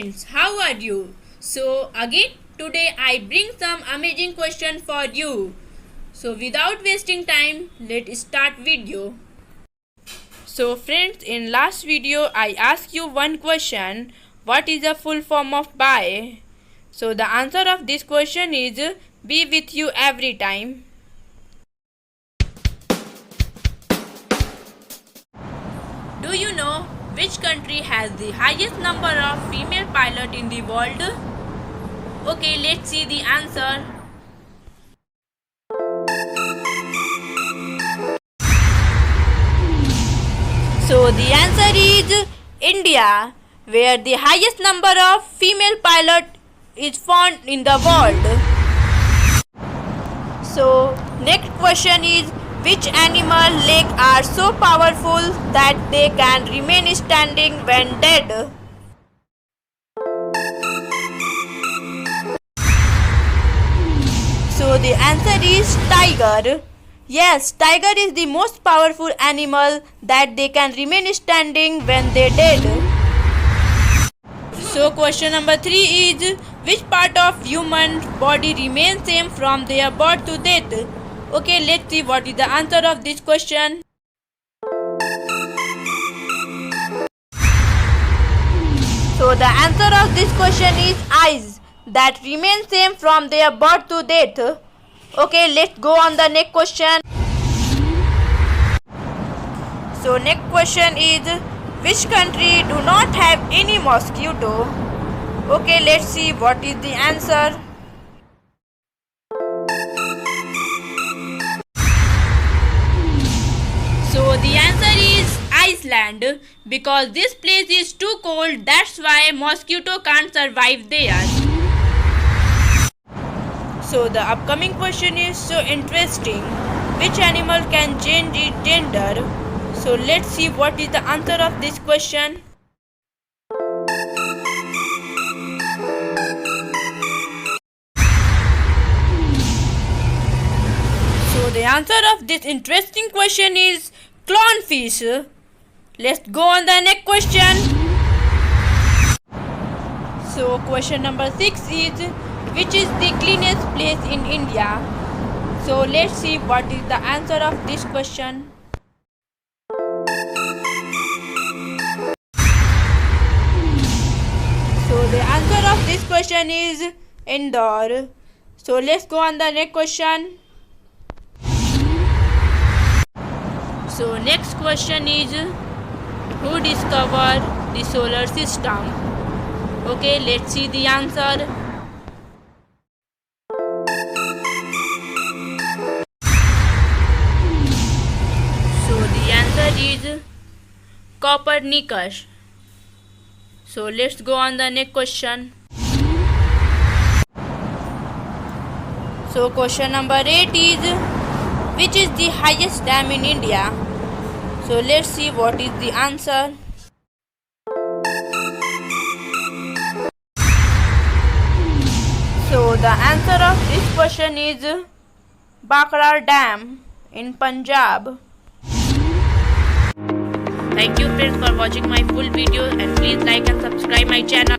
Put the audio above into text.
friends, how are you? So again today I bring some amazing question for you. So without wasting time, let's start video. So friends, in last video I asked you one question, what is the full form of bye? So the answer of this question is be with you every time. Do you know which country has the highest number of female pilots in the world? Okay, let's see the answer. So the answer is India, where the highest number of female pilots is found in the world. So next question is, which animal legs are so powerful that they can remain standing when dead? So the answer is tiger. Yes, tiger is the most powerful animal that they can remain standing when they dead. So question number 3 is, which part of human body remains same from their birth to death? Okay, let's see what is the answer of this question. So the answer of this question is eyes, that remain same from their birth to death. Okay, let's go on the next question. So next question is, which country do not have any mosquito? Okay, let's see what is the answer. So the answer is Iceland, because this place is too cold, that's why mosquito can't survive there. So the upcoming question is so interesting. Which animal can change its gender? So let's see what is the answer of this question. So the answer of this interesting question is clownfish. Let's go on the next question. So question number 6 is, which is the cleanest place in India? So let's see what is the answer of this question. So the answer of this question is Indore. So let's go on the next question. So next question is, who discovered the solar system? Okay, let's see the answer. So the answer is Copernicus. So let's go on the next question. So question number 8 is, which is the highest dam in India? So let's see what is the answer. So the answer of this question is Bhakra Dam in Punjab. Thank you friends for watching my full video, and please like and subscribe my channel.